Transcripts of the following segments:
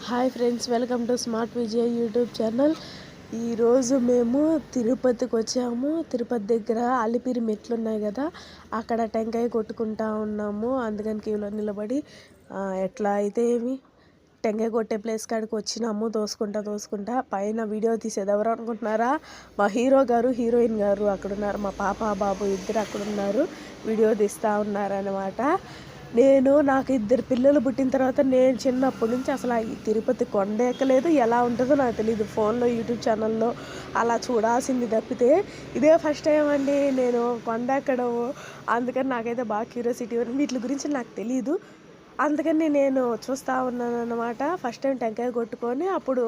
Hi friends, welcome to smart Vijay YouTube channel. ఈరోజు మేము తిరుపతికి వచ్చాము. తిరుపతి దగ్గర అలిపిరి మెట్లు ఉన్నాయి కదా, అక్కడ టెంకాయ కొట్టుకుంటా ఉన్నాము. అందుకని క్యూలో నిలబడి ఎట్లా అయితే ఏమి టెంకాయ కొట్టే ప్లేస్ కాడికి వచ్చినాము. దోసుకుంటా పైన వీడియో తీసేది ఎవరు అనుకుంటున్నారా? మా హీరో గారు, హీరోయిన్ గారు అక్కడ ఉన్నారు. మా పాప బాబు ఇద్దరు అక్కడ ఉన్నారు, వీడియో తీస్తూ ఉన్నారనమాట. నాకు ఇద్దరు పిల్లలు పుట్టిన తర్వాత నేను చిన్నప్పటి నుంచి అసలు ఈ తిరుపతి కొండ ఎక్కలేదు. ఎలా ఉంటుందో నాకు తెలియదు. ఫోన్లో యూట్యూబ్ ఛానల్లో అలా చూడాల్సింది తప్పితే ఇదే ఫస్ట్ టైం అండి నేను కొండ ఎక్కడం. అందుకని నాకైతే బాగా క్యూరియాసిటీ వీటి గురించి నాకు తెలియదు. అందుకని నేను చూస్తూ ఉన్నాను అనమాట. ఫస్ట్ టైం టెంకాయ కొట్టుకొని అప్పుడు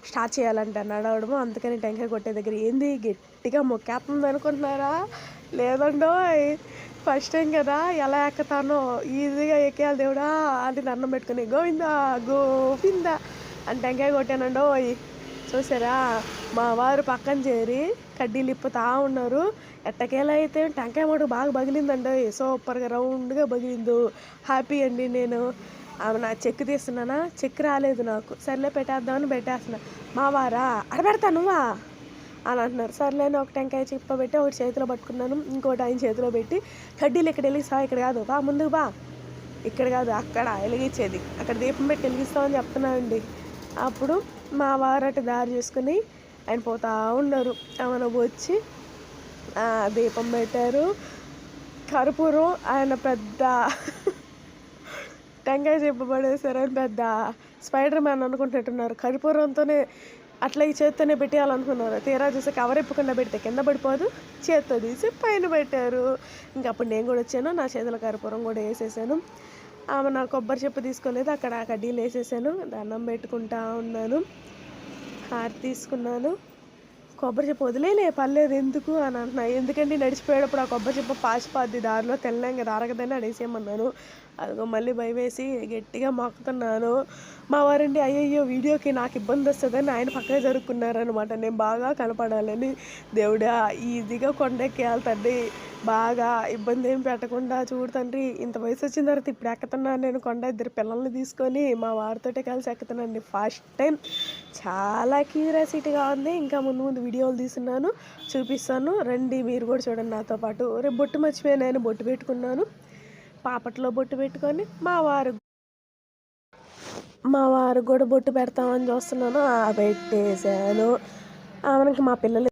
స్టార్ట్ చేయాలంట నడవడము. అందుకని టెంకాయ కొట్టే దగ్గర ఏంది గట్టిగా మొక్కేస్తుంది అనుకుంటున్నారా? లేదండో, ఫస్ట్ టైం కదా, ఎలా ఎక్కుతానో ఈజీగా ఎక్కేయాలి దేవుడా అని దండం పెట్టుకుని గోవిందా గోవిందా అని టెంకాయ కొట్టానండో. చూసారా, మా వారు పక్కన చేరి కడ్డీలు ఇప్పుతా ఉన్నారు. ఎట్టకేలా అయితే టెంకాయ మటుకు బాగా బగిలిందండి. సూపర్గా రౌండ్గా బగిలిందు. హ్యాపీ అండి. నేను నా చెక్ తీస్తున్నానా, చెక్ రాలేదు నాకు. సర్లే పెట్టేద్దామని పెట్టేస్తున్నా. మా వారా అడబెడతా నువ్వా అని అంటున్నారు. సర్లేని ఒక టెంకాయ చిప్ప పెట్టి ఒకటి చేతిలో పట్టుకున్నాను, ఇంకోటి ఆయన చేతిలో పెట్టి కడ్డీలు ఇక్కడ వెలిగిస్తా, ఇక్కడ కాదు బా ముందుకు బా, ఇక్కడ కాదు అక్కడ వెలిగించేది, అక్కడ దీపం పెట్టి వెలిగిస్తామని చెప్తున్నానండి. అప్పుడు మా వారు అటు దారి చేసుకుని ఆయన పోతా ఉన్నారు. ఆమెను వచ్చి దీపం పెట్టారు. కర్పూరం ఆయన పెద్ద టెంకాయ చెప్పబడేశారని పెద్ద స్పైడర్ మ్యాన్ అనుకుంటున్నట్టున్నారు. కర్పూరంతోనే అట్లా ఈ చేత్తోనే పెట్టేయాలనుకున్నారు. తీరా చూసి కవర్ ఇప్పకుండా పెడితే కింద పడిపోదు, చేత్తో తీసి పైన పెట్టారు. ఇంక అప్పుడు నేను కూడా వచ్చాను, నా చేతుల కర్పూరం కూడా వేసేసాను. ఆమె నా కొబ్బరి చెప్పు తీసుకోలేదు, అక్కడ కడ్డీలు వేసేసాను. దండం పెట్టుకుంటా ఉన్నాను, హారతి తీసుకున్నాను. కొబ్బరి చెప్పు వదిలేలే పర్లేదు ఎందుకు అని అంటున్నా. ఎందుకంటే నడిచిపోయేటప్పుడు ఆ కొబ్బరి చెప్పు పాసిపోద్ది, దారిలో తెల్లాం కదా అరగదని అడిగేసేయమన్నాను. అదిగో మళ్ళీ భయం వేసి గట్టిగా మొక్కుతున్నాను. మా వారండి అయ్యయ్యో వీడియోకి నాకు ఇబ్బంది వస్తుందని ఆయన పక్కనే జరుపుకున్నారనమాట. నేను బాగా కనపడాలని. దేవుడా ఈజీగా కొండెక్కేయాలి తండ్రి, బాగా ఇబ్బంది ఏం పెట్టకుండా చూడు తండ్రి. ఇంత వయసు వచ్చిన తర్వాత ఇప్పుడు ఎక్కుతున్నాను నేను కొండ. ఇద్దరు పిల్లల్ని తీసుకొని మా వారితోటే కలిసి ఎక్కుతున్నానండి ఫస్ట్ టైం. చాలా క్యూరియాసిటీగా ఉంది. ఇంకా ముందు ముందు వీడియోలు తీస్తున్నాను, చూపిస్తాను, రండి మీరు కూడా చూడండి నాతో పాటు. రేపు బొట్టు మర్చిపోయాను, నేను బొట్టు పెట్టుకున్నాను. పాపట్లో బొట్టు పెట్టుకొని మా వారు కూడా బొట్టు పెడతామని చూస్తున్నాను. పెట్టేశాను. ఆమెకి మా పిల్లలు